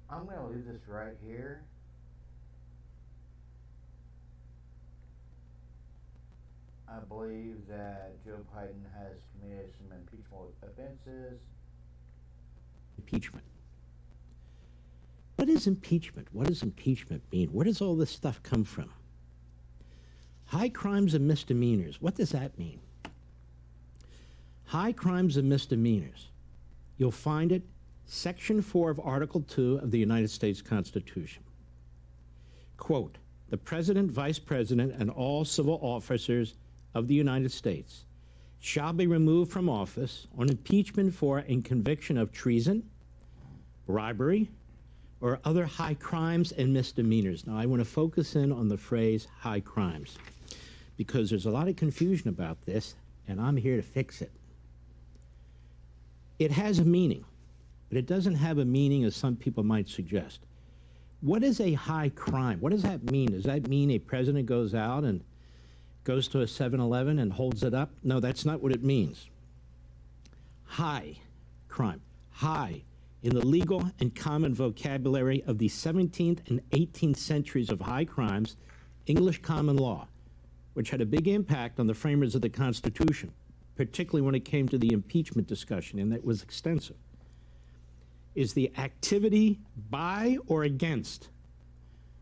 I'm going to leave this right here. I believe that Joe Biden has committed some impeachable offenses. Impeachment. What is impeachment? What does impeachment mean? Where does all this stuff come from? High crimes and misdemeanors. What does that mean? High crimes and misdemeanors. You'll find it Section 4 of Article 2 of the United States Constitution. Quote, the President, Vice President, and all civil officers of the United States shall be removed from office on impeachment for and conviction of treason, bribery, or other high crimes and misdemeanors. Now, I want to focus in on the phrase high crimes because there's a lot of confusion about this, and I'm here to fix it. It has a meaning, but it doesn't have a meaning as some people might suggest. What is a high crime? What does that mean? Does that mean a president goes out and goes to a 7-Eleven and holds it up? No, that's not what it means. High crime. High in the legal and common vocabulary of the 17th and 18th centuries of high crimes, English common law, which had a big impact on the framers of the Constitution, particularly when it came to the impeachment discussion, and that was extensive, is the activity by or against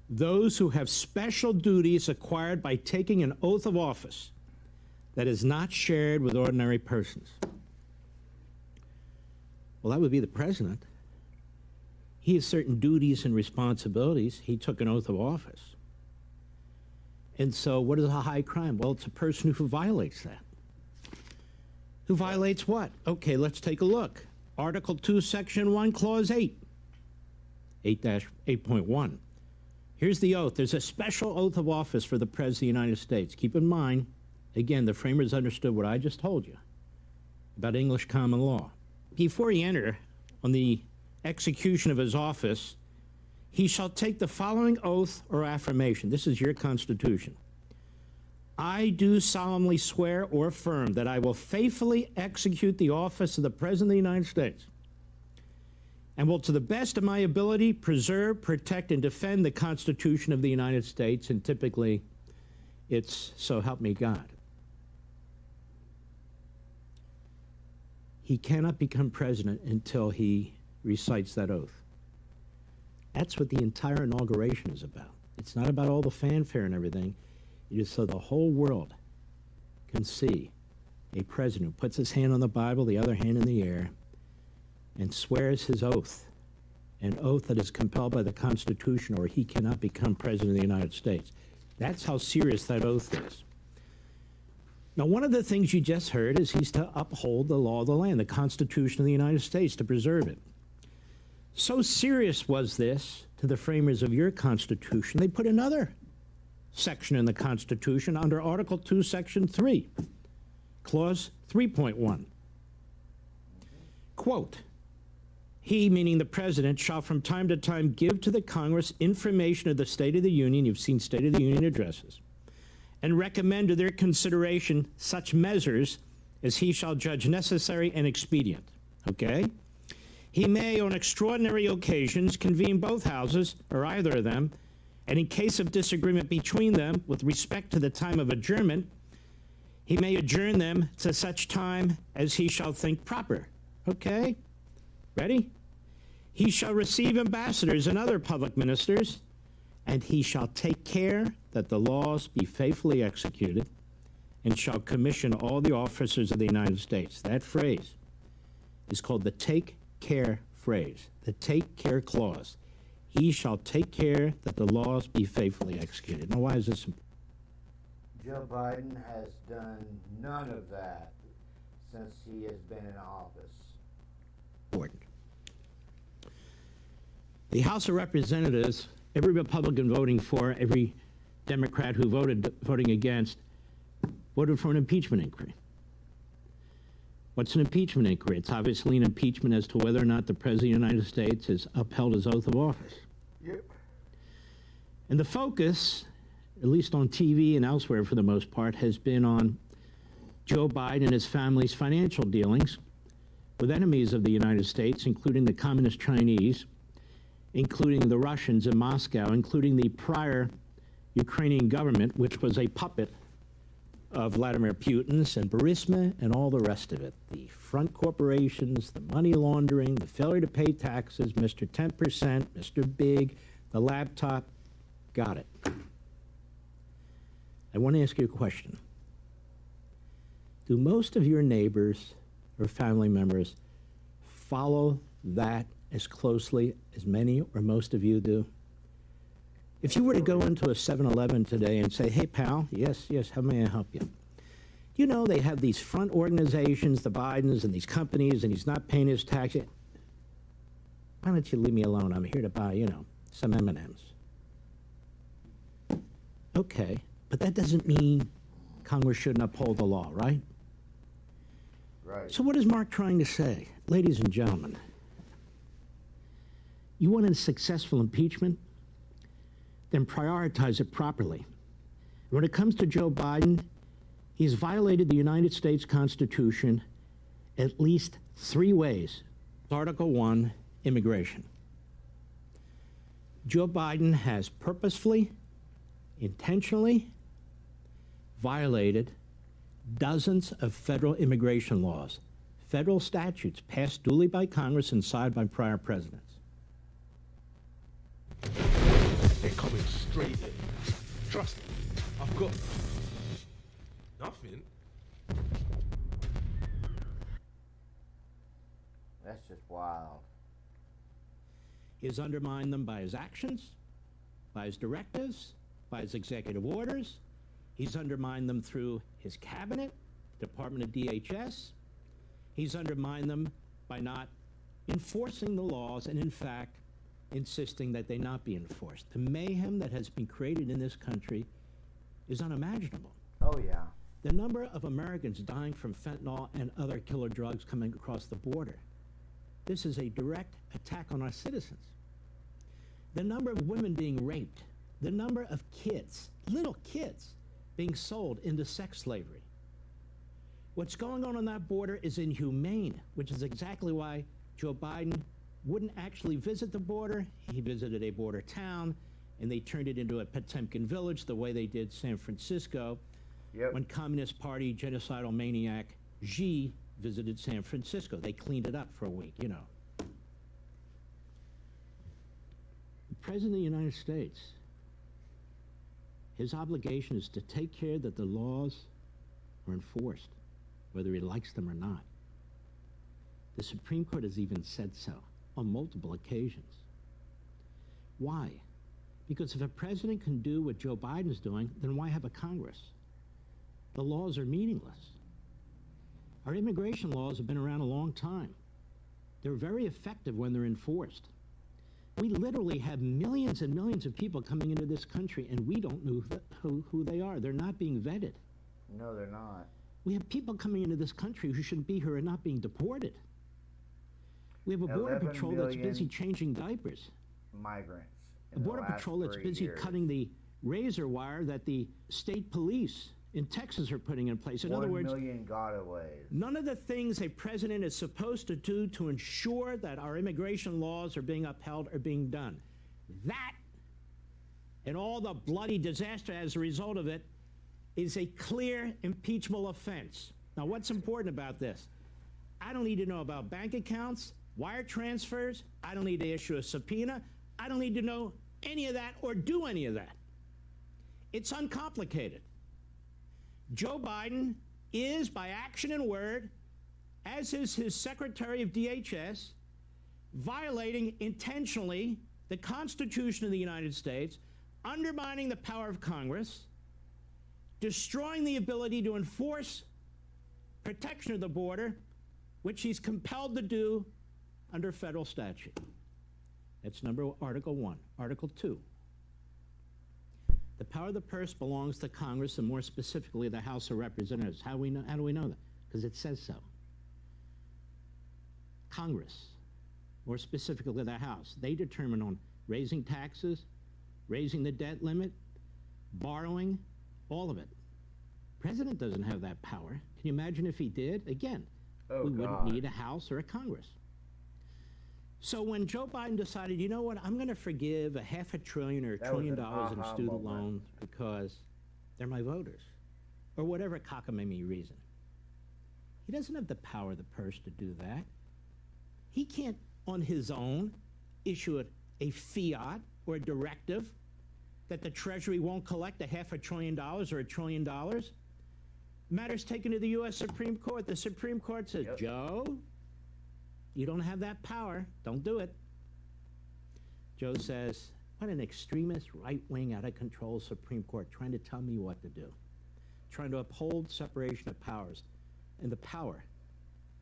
those who have special duties acquired by taking an oath of office that is not shared with ordinary persons. Well, that would be the president. He has certain duties and responsibilities. He took an oath of office. And so what is a high crime? Well, it's a person who violates that. Who violates what? Okay, let's take a look. Article 2, Section 1, Clause 8. 8-8.1. Here's the oath. There's a special oath of office for the President of the United States. Keep in mind, again, the framers understood what I just told you about English common law. Before he enter on the execution of his office, he shall take the following oath or affirmation. This is your Constitution. I do solemnly swear or affirm that I will faithfully execute the office of the President of the United States and will, to the best of my ability, preserve, protect, and defend the Constitution of the United States, and typically it's so help me God. He cannot become president until he recites that oath. That's what the entire inauguration is about. It's not about all the fanfare and everything. It is so the whole world can see a president who puts his hand on the Bible, the other hand in the air, and swears his oath, an oath that is compelled by the Constitution, or he cannot become president of the United States. That's how serious that oath is. Now, one of the things you just heard is he's to uphold the law of the land, the Constitution of the United States, to preserve it. So serious was this to the framers of your Constitution, they put another section in the Constitution under Article 2, Section 3, Clause 3.1. Quote, he, meaning the President, shall from time to time give to the Congress information of the State of the Union, you've seen State of the Union addresses, and recommend to their consideration such measures as he shall judge necessary and expedient. Okay? He may, on extraordinary occasions, convene both houses, or either of them, and in case of disagreement between them with respect to the time of adjournment, he may adjourn them to such time as he shall think proper. Okay? Ready? He shall receive ambassadors and other public ministers, and he shall take care that the laws be faithfully executed, and shall commission all the officers of the United States. That phrase is called the take care phrase, the take care clause. He shall take care that the laws be faithfully executed. Now, why is this important? Joe Biden has done none of that since he has been in office. The House of Representatives, every Republican voting for, every Democrat who voting against, voted for an impeachment inquiry. What's an impeachment inquiry? It's obviously an impeachment as to whether or not the President of the United States has upheld his oath of office. Yep. And the focus, at least on TV and elsewhere for the most part, has been on Joe Biden and his family's financial dealings with enemies of the United States, including the Communist Chinese, including the Russians in Moscow, including the prior Ukrainian government, which was a puppet of Vladimir Putin's and Burisma and all the rest of it. The front corporations, the money laundering, the failure to pay taxes, Mr. 10%, Mr. Big, the laptop, got it. I want to ask you a question. Do most of your neighbors or family members follow that as closely as many or most of you do? If you were to go into a 7-Eleven today and say, hey, pal, yes, how may I help you? You know, they have these front organizations, the Bidens and these companies, and he's not paying his tax. Why don't you leave me alone? I'm here to buy, some M&Ms. Okay, but that doesn't mean Congress shouldn't uphold the law, right? Right. So what is Mark trying to say? Ladies and gentlemen, you want a successful impeachment? Then prioritize it properly. When it comes to Joe Biden, he's violated the United States Constitution at least 3 ways. Article 1, immigration. Joe Biden has purposefully, intentionally violated dozens of federal immigration laws, federal statutes passed duly by Congress and signed by prior presidents. They're coming straight in. Trust me, I've got nothing. That's just wild. He has undermined them by his actions, by his directives, by his executive orders. He's undermined them through his cabinet, Department of DHS. He's undermined them by not enforcing the laws and, in fact, insisting that they not be enforced. The mayhem that has been created in this country is unimaginable. Oh, yeah. The number of Americans dying from fentanyl and other killer drugs coming across the border. This is a direct attack on our citizens. The number of women being raped, the number of kids, little kids, being sold into sex slavery. What's going on that border is inhumane, which is exactly why Joe Biden wouldn't actually visit the border. He visited a border town, and they turned it into a Potemkin village the way they did San Francisco. Yep. When Communist Party genocidal maniac Xi visited San Francisco. They cleaned it up for a week, The President of the United States, his obligation is to take care that the laws are enforced, whether he likes them or not. The Supreme Court has even said so on multiple occasions. Why? Because if a president can do what Joe Biden's doing, then why have a Congress? The laws are meaningless. Our immigration laws have been around a long time. They're very effective when they're enforced. We literally have millions and millions of people coming into this country, and we don't know who they are. They're not being vetted. No, they're not. We have people coming into this country who shouldn't be here and not being deported. We have a border 11 patrol that's million busy changing diapers. Migrants. A border patrol that's busy cutting the razor wire that the state police in Texas are putting in place. In other words, 1 million gotaways. none of the things a president is supposed to do to ensure that our immigration laws are being upheld are being done. That and all the bloody disaster as a result of it is a clear impeachable offense. Now, what's important about this? I don't need to know about bank accounts, wire transfers. I don't need to issue a subpoena. I don't need to know any of that or do any of that. It's uncomplicated. Joe Biden is, by action and word, as is his Secretary of DHS, violating intentionally the Constitution of the United States, undermining the power of Congress, destroying the ability to enforce protection of the border, which he's compelled to do under federal statute. That's Article 1. Article 2. The power of the purse belongs to Congress, and more specifically the House of Representatives. How do we know that? Because it says so. Congress, more specifically the House, they determine on raising taxes, raising the debt limit, borrowing, all of it. President doesn't have that power. Can you imagine if he did? Again, we wouldn't need a House or a Congress. So when Joe Biden decided, you know what, I'm going to forgive a $500 billion or $1 That was trillion an in aha student moment. loans because they're my voters, or whatever cockamamie reason. He doesn't have the power of the purse to do that. He can't, on his own, issue a fiat or a directive that the Treasury won't collect a $500 billion or $1 trillion. Matters taken to the U.S. Supreme Court. The Supreme Court says, Yep. Joe, you don't have that power. Don't do it. Joe says, what an extremist, right-wing, out-of-control Supreme Court trying to tell me what to do, trying to uphold separation of powers. And the power,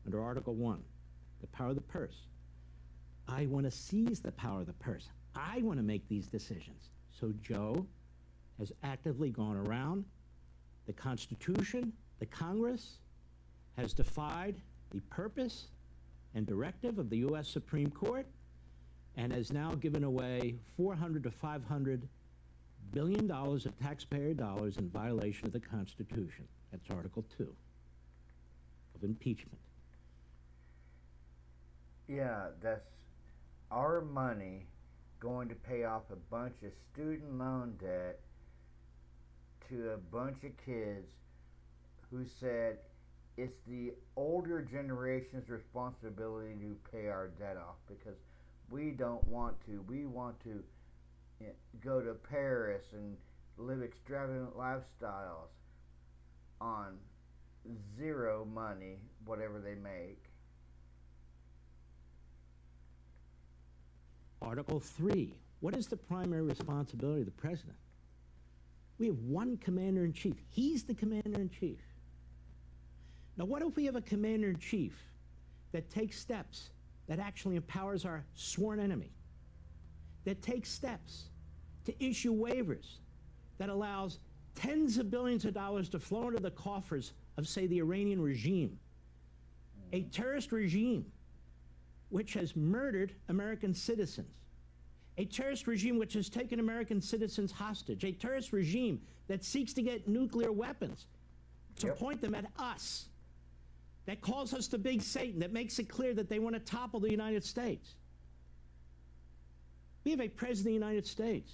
under Article 1, the power of the purse. I want to seize the power of the purse. I want to make these decisions. So Joe has actively gone around the Constitution, the Congress, has defied the purpose and directive of the U.S. Supreme Court, and has now given away $400 to $500 billion of taxpayer dollars in violation of the Constitution. That's Article 2 of impeachment. Yeah, that's our money going to pay off a bunch of student loan debt to a bunch of kids who said it's the older generation's responsibility to pay our debt off because we don't want to. We want to go to Paris and live extravagant lifestyles on zero money, whatever they make. Article 3. What is the primary responsibility of the president? We have one commander-in-chief. He's the commander-in-chief. Now, what if we have a commander-in-chief that takes steps that actually empowers our sworn enemy, that takes steps to issue waivers that allows tens of billions of dollars to flow into the coffers of, say, the Iranian regime, a terrorist regime which has murdered American citizens, a terrorist regime which has taken American citizens hostage, a terrorist regime that seeks to get nuclear weapons to point them at us, that calls us the big Satan, that makes it clear that they want to topple the United States. We have a president of the United States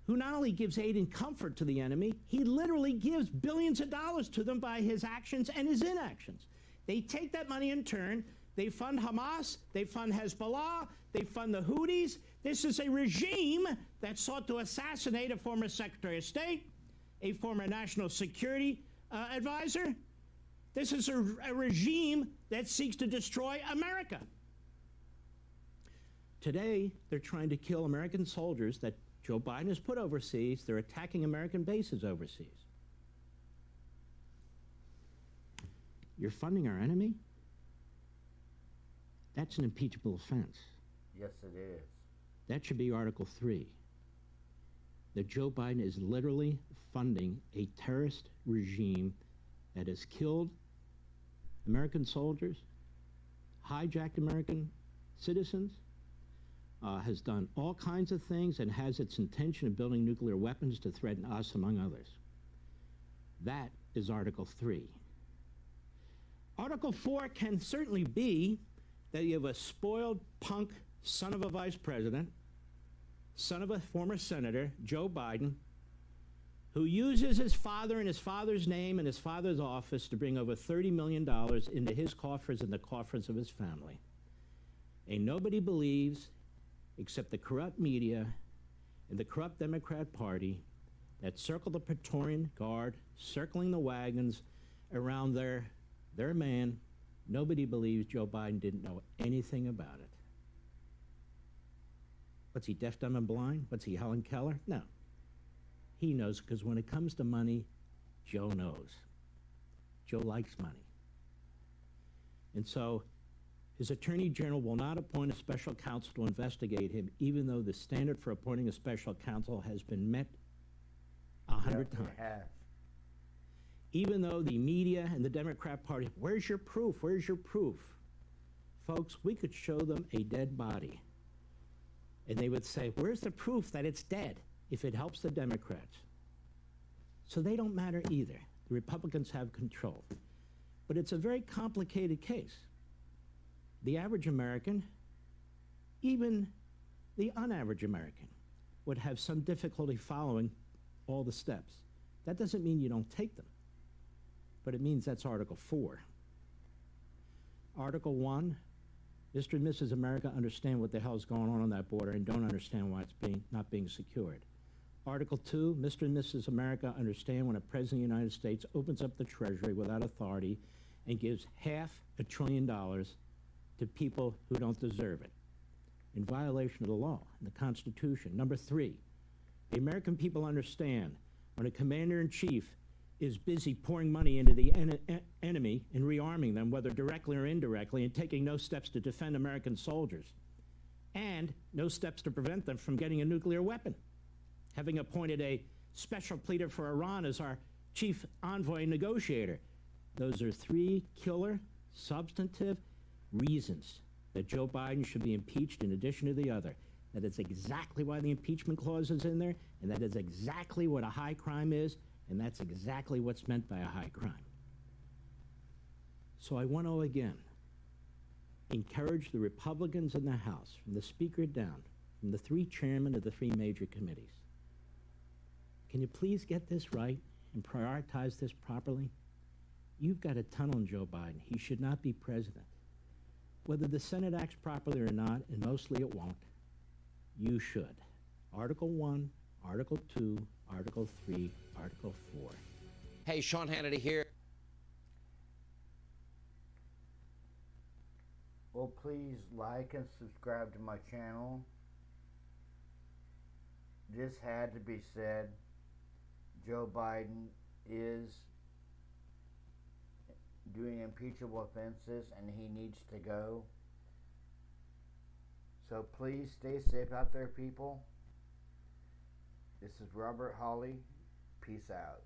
who not only gives aid and comfort to the enemy, he literally gives billions of dollars to them by his actions and his inactions. They take that money in turn. They fund Hamas, they fund Hezbollah, they fund the Houthis. This is a regime that sought to assassinate a former Secretary of State, a former National Security Advisor. This is a regime that seeks to destroy America. Today, they're trying to kill American soldiers that Joe Biden has put overseas. They're attacking American bases overseas. You're funding our enemy? That's an impeachable offense. Yes, it is. That should be Article 3. That Joe Biden is literally funding a terrorist regime that has killed American soldiers, hijacked American citizens, has done all kinds of things, and has its intention of building nuclear weapons to threaten us, among others. That is Article 3. Article 4 can certainly be that you have a spoiled punk son of a vice president, son of a former senator, Joe Biden, who uses his father and his father's name and his father's office to bring over $30 million into his coffers and the coffers of his family. And nobody believes, except the corrupt media and the corrupt Democrat Party, that circle the Praetorian Guard, circling the wagons around their man. Nobody believes Joe Biden didn't know anything about it. What's he, deaf, dumb, and blind? What's he, Helen Keller? No. He knows, because when it comes to money, Joe knows. Joe likes money. And so his attorney general will not appoint a special counsel to investigate him, even though the standard for appointing a special counsel has been met 100 times. It has. Even though the media and the Democrat Party, where's your proof? Where's your proof? Folks, we could show them a dead body, and they would say, where's the proof that it's dead, if it helps the Democrats? So they don't matter either. The Republicans have control. But it's a very complicated case. The average American even the unaverage American would have some difficulty following all the steps. That doesn't mean you don't take them, but it means that's Article 4. Article 1, Mr. and Mrs. America understand what the hell's going on that border and don't understand why it's not being secured. Article 2, Mr. and Mrs. America understand when a president of the United States opens up the Treasury without authority and gives $500 billion to people who don't deserve it, in violation of the law and the Constitution. Number 3, the American people understand when a commander-in-chief is busy pouring money into the enemy and rearming them, whether directly or indirectly, and taking no steps to defend American soldiers, and no steps to prevent them from getting a nuclear weapon, having appointed a special pleader for Iran as our chief envoy negotiator. Those are 3 killer, substantive reasons that Joe Biden should be impeached in addition to the other. That is exactly why the impeachment clause is in there, and that is exactly what a high crime is, and that's exactly what's meant by a high crime. So I want to again encourage the Republicans in the House, from the Speaker down, from the 3 chairmen of the 3 major committees. Can you please get this right and prioritize this properly? You've got a tunnel on Joe Biden. He should not be president. Whether the Senate acts properly or not, and mostly it won't, you should. Article 1, Article 2, Article 3, Article 4. Hey, Sean Hannity here. Well, please like and subscribe to my channel. This had to be said. Joe Biden is doing impeachable offenses and he needs to go. So please stay safe out there, people. This is Robert Hawley. Peace out.